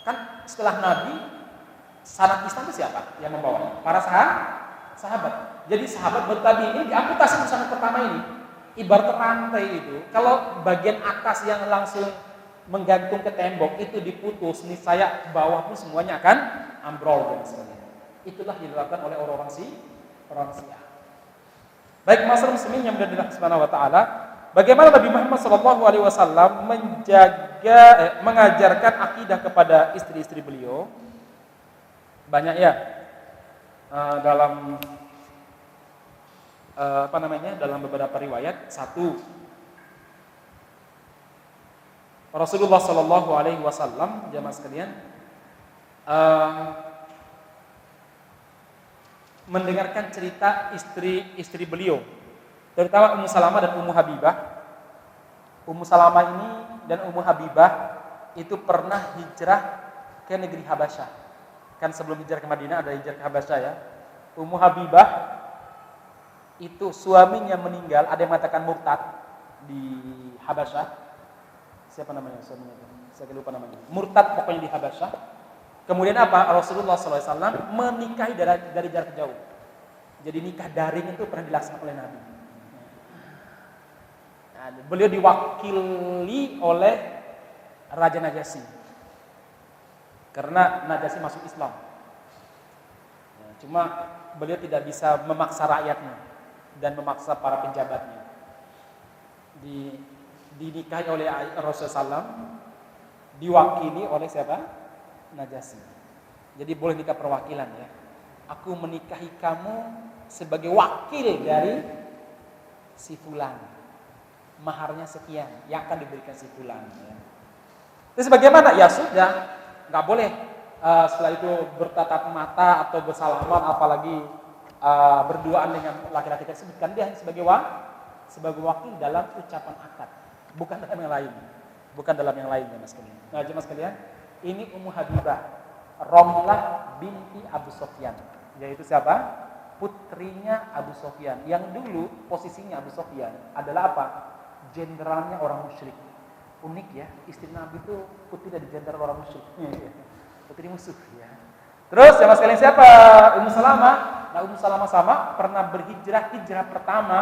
Kan setelah Nabi, sanad Islam itu siapa yang membawa? Para sahabat. Jadi sahabat bertabi ini diamputasi sanad pertama ini. Ibarat rantai itu. Kalau bagian atas yang langsung menggantung ke tembok itu diputus, niscaya bawah pun semuanya akan ambrol dan sebagainya. Itulah yang dilakukan oleh orang-orang Syiah. Baik masyarakat muslimin yang berada Subhanahu wa taala, bagaimana Nabi Muhammad SAW mengajarkan akidah kepada istri-istri beliau? Banyak ya dalam dalam beberapa riwayat. Satu, Rasulullah SAW, jamaah sekalian, mendengarkan cerita istri-istri beliau, terutama Ummu Salamah dan Ummu Habibah. Ummu Salamah ini dan Ummu Habibah itu pernah hijrah ke negeri Habasyah. Kan sebelum hijrah ke Madinah ada hijrah ke Habasyah ya. Ummu Habibah itu suaminya meninggal, ada yang mengatakan murtad di Habasyah. Siapa namanya suaminya itu? Saya lupa namanya. Murtad pokoknya di Habasyah. Kemudian apa? Rasulullah SAW menikahi dari jarak jauh. Jadi nikah daring itu pernah dilaksanakan oleh Nabi. Nah, beliau diwakili oleh Raja Najasyi. Karena Najasyi masuk Islam. Nah, cuma beliau tidak bisa memaksa rakyatnya dan memaksa para penjabatnya. Dinikahi oleh Rasulullah SAW, diwakili oleh siapa? Najasyi. Jadi boleh nikah perwakilan ya. Aku menikahi kamu sebagai wakil dari si fulan. Maharnya sekian yang akan diberikan si fulan ya. Terus bagaimana? Ya sudah, nggak boleh setelah itu bertatap mata atau bersalaman, apalagi berduaan dengan laki-laki tersebut. Kan dia sebagai wakil dalam ucapan akad, bukan dalam yang lain. Bukan dalam yang lain ya Mas kalian. Nah, Mas kalian, ini Ummu Habibah, Romlah binti Abu Sofyan, yaitu siapa? Putrinya Abu Sofyan. Yang dulu posisinya Abu Sofyan adalah apa? Jenderalnya orang musyrik. Unik ya, istri Nabi itu putri dari jenderal orang musyrik. Putri musuh ya. Terus ya Mas kalian, siapa? Ummu Salamah. Nah, Ummu Salamah sama pernah hijrah pertama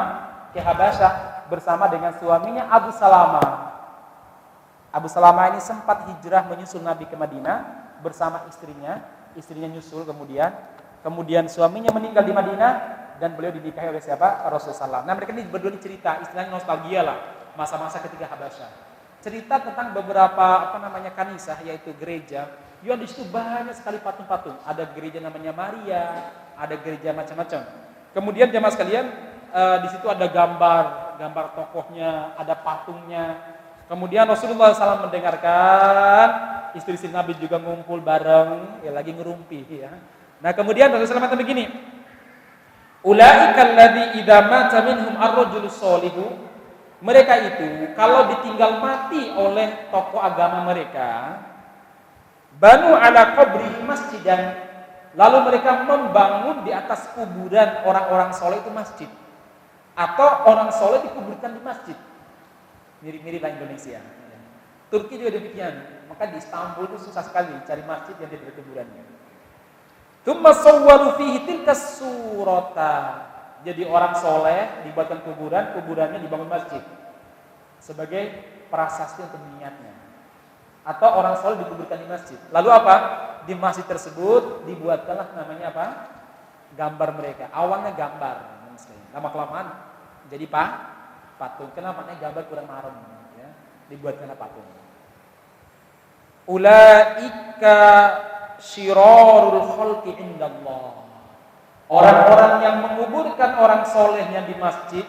ke Habasyah bersama dengan suaminya Abu Salamah. Abu Salamah ini sempat hijrah menyusul Nabi ke Madinah bersama istrinya nyusul kemudian suaminya meninggal di Madinah dan beliau dinikahi oleh siapa? Rasulullah SAW. Nah, mereka ini berdua cerita, istilahnya nostalgia lah, masa-masa ketika Habasyah. Cerita tentang beberapa kanisah, yaitu gereja. Yang di situ banyak sekali patung-patung. Ada gereja namanya Maria, ada gereja macam-macam. Kemudian jemaah sekalian, di situ ada gambar tokohnya, ada patungnya. Kemudian Rasulullah SAW mendengarkan, istri-istri Nabi juga ngumpul bareng, ya lagi ngerumpi ya. Nah, kemudian Rasulullah SAW begini, ulaikal ladzi idza mata minhum ar-rajulu sholihu. Mereka itu kalau ditinggal mati oleh tokoh agama mereka, banu ala qabri masjidan, lalu mereka membangun di atas kuburan orang-orang soleh itu masjid, atau orang soleh dikuburkan di masjid. Mirip-mirip lah Indonesia. Turki juga demikian. Maka di Istanbul itu susah sekali cari masjid yang tidak ada kuburannya. Tsumma sawwaru fihi tilka surata. Jadi orang soleh dibuatkan kuburannya dibangun masjid sebagai prasasti untuk mengingatnya. Atau orang soleh dikuburkan di masjid. Lalu apa? Di masjid tersebut dibuatkanlah namanya apa? Gambar mereka. Awalnya gambar. Lama-kelamaan jadi patung. Kenapa? Gambar kurang marem ya. Dibuatkanlah patung. Ulaika syirarul khalqi indallah. Orang-orang yang menguburkan orang solehnya di masjid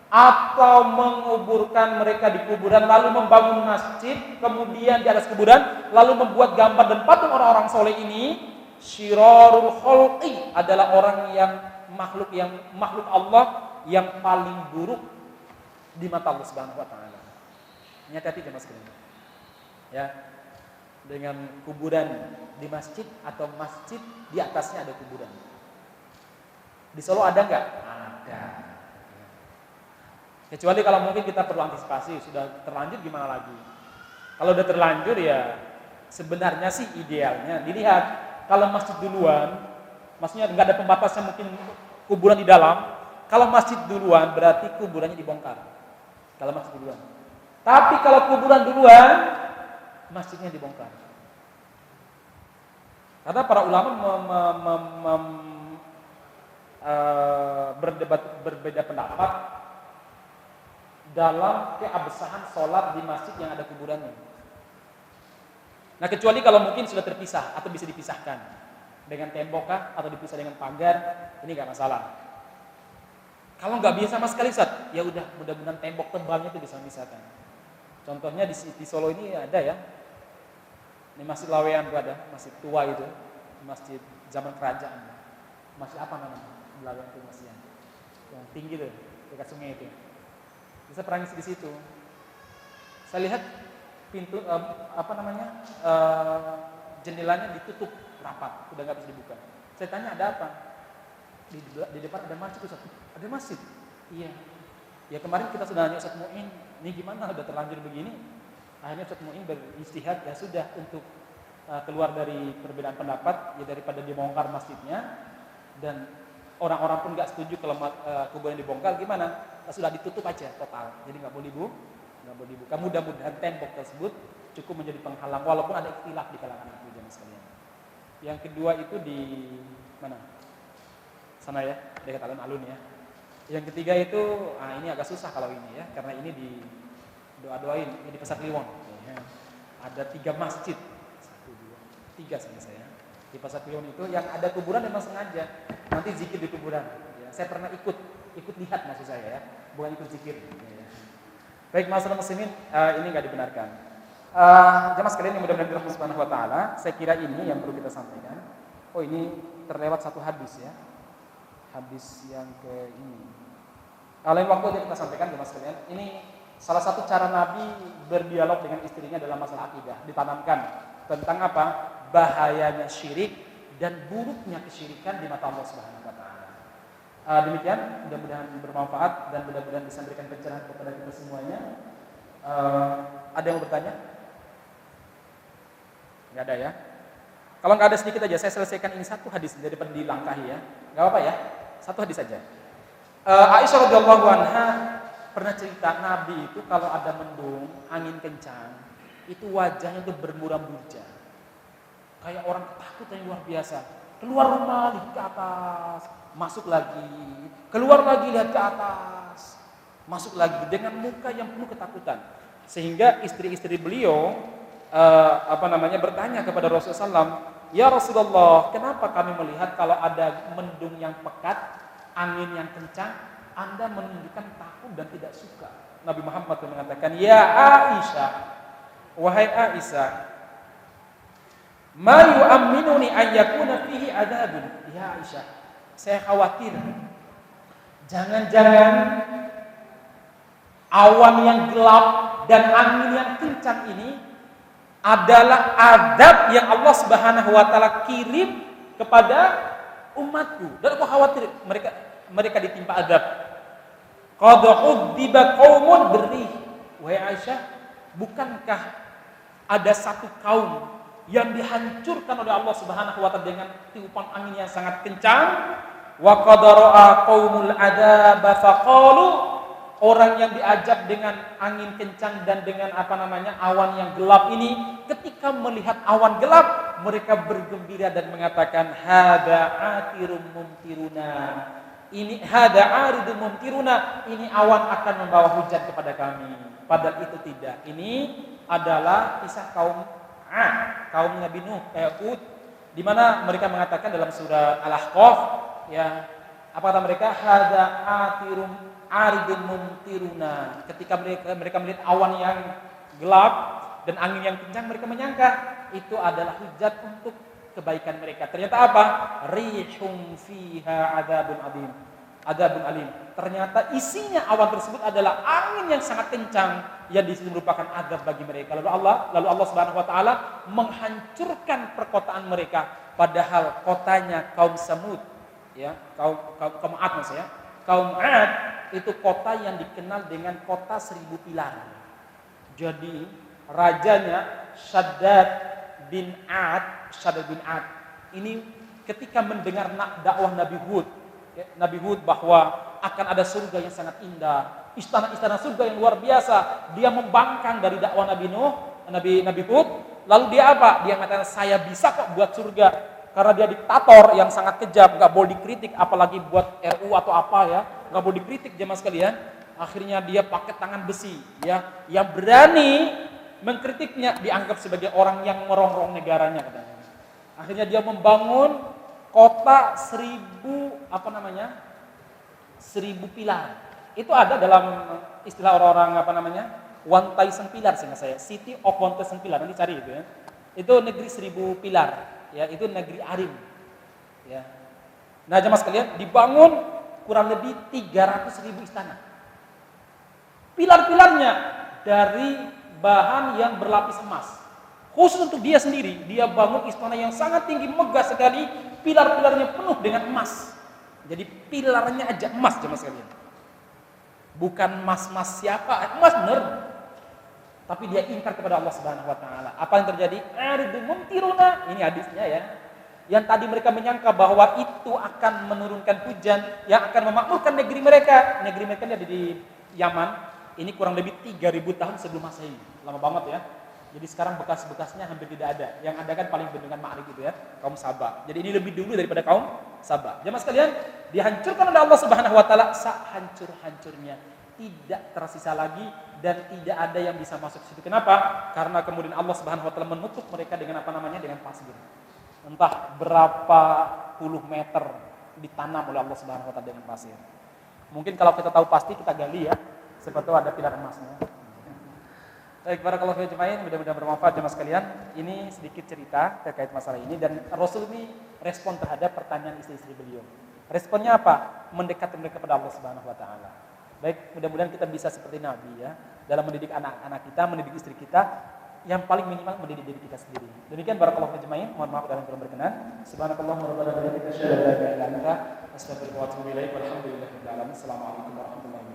atau menguburkan mereka di kuburan lalu membangun masjid, kemudian di atas kuburan lalu membuat gambar dan patung orang-orang soleh ini, syirarul khalqi adalah orang yang makhluk Allah yang paling buruk di mata Allah Subhanahu wa taala. Hati-hati jemaah sekalian. Ya. Dengan kuburan di masjid atau masjid di atasnya ada kuburan. Di Solo ada enggak? Ada. Kecuali kalau mungkin kita perlu antisipasi, sudah terlanjur gimana lagi? Kalau udah terlanjur ya sebenarnya sih idealnya dilihat kalau masjid duluan, maksudnya enggak ada pembatasnya mungkin kuburan di dalam. Kalau masjid duluan berarti kuburannya dibongkar. Kalau masjid duluan. Tapi kalau kuburan duluan, masjidnya dibongkar. Karena para ulama berbeda pendapat dalam keabsahan sholat di masjid yang ada kuburannya. Nah, kecuali kalau mungkin sudah terpisah atau bisa dipisahkan dengan tembok kah atau dipisah dengan pagar, ini nggak masalah. Kalau nggak bisa sama sekali, Ustaz, ya udah, mudah-mudahan tembok tebalnya itu bisa memisahkan. Contohnya di Solo ini ada ya, di Masjid Lawean itu ada, masjid tua itu, masjid zaman kerajaan. Masjid apa namanya? Lawean itu masjid yang tinggi tuh, dekat sungai itu. Bisa pernah ngisi di situ. Saya lihat pintu jendelanya ditutup rapat, udah nggak bisa dibuka. Saya tanya ada apa? Di depan ada masjid, Ustaz. Ada masjid? Iya. Ya kemarin kita sudah nanya Ustaz Mu'in, ini gimana udah terlanjur begini? Akhirnya Ustaz Mu'in beristihad, ya sudah untuk keluar dari perbedaan pendapat, ya daripada dibongkar masjidnya dan orang-orang pun nggak setuju kalau kuburan dibongkar, gimana? Sudah ditutup aja total, jadi nggak boleh dibuka. Mudah-mudahan tembok tersebut cukup menjadi penghalang, walaupun ada ikhtilaf di kalangan itu jemaah sekalian. Yang kedua itu di mana? Sana ya, dekat alun-alun ya. Yang ketiga itu, ini agak susah kalau ini ya, karena ini di doa-doain, ini di Pasar Kliwon. Ya. Ada 3 masjid, 1, 2, 3 sama saya. Di Pasar Kliwon itu yang ada kuburan memang sengaja, nanti zikir di kuburan. Ya. Saya pernah ikut lihat maksud saya ya, bukan ikut zikir. Ya. Baik, masyarakat muslimin, ini nggak dibenarkan. Jemaah sekalian yang mudah-mudahan dirahmati Allah Subhanahu wa taala, saya kira ini yang perlu kita sampaikan. Oh, ini terlewat satu hadis ya. Hadis yang ke ini. Lain waktu aja kita sampaikan jemaah sekalian. Ini salah satu cara Nabi berdialog dengan istrinya dalam masalah akidah. Ditanamkan tentang apa? Bahayanya syirik dan buruknya kesyirikan di mata Allah Subhanahu wa taala. Demikian, mudah-mudahan bermanfaat dan mudah-mudahan bisa memberikan pencerahan kepada kita semuanya. Ada yang mau bertanya? Enggak ada ya? Kalau nggak ada sedikit aja, saya selesaikan ini satu hadis daripada dilangkahi ya. Nggak apa-apa ya? Satu hadis saja. Aisyah radhiyallahu anha pernah cerita Nabi itu kalau ada mendung, angin kencang, itu wajahnya tuh bermuram-burja. Kayak orang ketakutan yang luar biasa. Keluar rumah, lihat ke atas, masuk lagi, keluar lagi, lihat ke atas, masuk lagi dengan muka yang penuh ketakutan. Sehingga istri-istri beliau bertanya kepada Rasulullah SAW, ya Rasulullah, kenapa kami melihat kalau ada mendung yang pekat, angin yang kencang, Anda menunjukkan takut dan tidak suka? Nabi Muhammad mengatakan, ya Aisyah, wahai Aisyah, ma yu'amminuni an yakuna fihi adabun. Ya Aisyah, saya khawatir jangan-jangan awan yang gelap dan angin yang kencang ini adalah adab yang Allah Subhanahu wa taala kirim kepada umatku. Dan aku khawatir mereka ditimpa adab. Qad uddiba qaumun birrih. Wahai Aisyah, bukankah ada satu kaum yang dihancurkan oleh Allah Subhanahu wa taala dengan tiupan angin yang sangat kencang? Wa qad ra'a qaumul adaba faqalu, orang yang diajab dengan angin kencang dan dengan awan yang gelap ini, ketika melihat awan gelap, mereka bergembira dan mengatakan, hada atirum mumtiruna. Ini hada aridum mumtiruna, ini awan akan membawa hujan kepada kami. Padahal itu tidak. Ini adalah kisah kaum kaum Nabi Nuh, Hud, di mana mereka mengatakan dalam surah Al-Ahqaf, ya, apa kata mereka? Hada atirum aridun mumtiruna. Ketika mereka melihat awan yang gelap dan angin yang kencang, mereka menyangka itu adalah hujat untuk kebaikan mereka. Ternyata apa? Rihum fiha adzabun alim. Ternyata isinya awan tersebut adalah angin yang sangat kencang yang disitu merupakan azab bagi mereka. Lalu Allah Subhanahu wa taala menghancurkan perkotaan mereka, padahal kotanya kaum Samud, ya, kaum Ad maksudnya. Kaum Ad itu kota yang dikenal dengan kota 1000 pilar. Jadi rajanya Shaddad bin Ad ini ketika mendengar dakwah Nabi Hud bahwa akan ada surga yang sangat indah, istana-istana surga yang luar biasa, dia membangkang dari dakwah Nabi Hud. Lalu dia apa? Dia mengatakan, saya bisa kok buat surga. karena dia diktator yang sangat kejam, nggak boleh dikritik, apalagi buat RU atau apa ya, nggak boleh dikritik jemaah sekalian. Akhirnya dia pakai tangan besi, ya, yang berani mengkritiknya dianggap sebagai orang yang merongrong negaranya katanya. Akhirnya dia membangun kota 1000 pilar. Itu ada dalam istilah orang-orang One Thousand Pilar sehingga saya, City of One Thousand Pilar, nanti cari itu ya. Itu negeri 1000 pilar, ya, itu negeri Arim. Ya. Nah, jemaah sekalian, dibangun kurang lebih 300.000 istana. Pilar-pilarnya dari bahan yang berlapis emas. Khusus untuk dia sendiri, dia bangun istana yang sangat tinggi, megah sekali, pilar-pilarnya penuh dengan emas. Jadi pilarnya aja emas, jemaah sekalian. Bukan emas-emas siapa, emas bener. Tapi dia ingkar kepada Allah Subhanahu wa taala. Apa yang terjadi? Aridu mumtiruna. Ini hadisnya ya. Yang tadi mereka menyangka bahwa itu akan menurunkan hujan yang akan memakmurkan negeri mereka. Negeri mereka ini ada di Yaman. Ini kurang lebih 3000 tahun sebelum Masehi. Lama banget ya. Jadi sekarang bekas-bekasnya hampir tidak ada. Yang ada kan paling bendungan Ma'rib itu ya, kaum Saba. Jadi ini lebih dulu daripada kaum Saba. Jemaah sekalian, dihancurkan oleh Allah Subhanahu wa taala sehancur-hancurnya. Tidak tersisa lagi dan tidak ada yang bisa masuk ke situ. Kenapa? Karena kemudian Allah Subhanahu wa taala menutup mereka dengan dengan pasir. Entah berapa puluh meter ditanam oleh Allah Subhanahu wa taala dengan pasir. Mungkin kalau kita tahu pasti kita gali ya, seperti ada pilar emasnya. Baik, barakallahu fiikum jemaah, mudah-mudahan bermanfaat jemaah sekalian. Ini sedikit cerita terkait masalah ini dan Rasul ini respon terhadap pertanyaan istri-istri beliau. Responnya apa? Mendekat mereka kepada Allah Subhanahu wa taala. Baik, mudah-mudahan kita bisa seperti Nabi ya, dalam mendidik anak-anak kita, mendidik istri kita, yang paling minimal mendidik diri kita sendiri. Demikian barakallahu fiikum jemaah, mohon maaf dalam kurang berkenan. Subhanakallahumma wa bihamdika asyhadu an la ilaha illa anta astaghfiruka wa atubu ilaik. Walhamdulillahirabbil alamin. Assalamualaikum warahmatullahi wabarakatuh.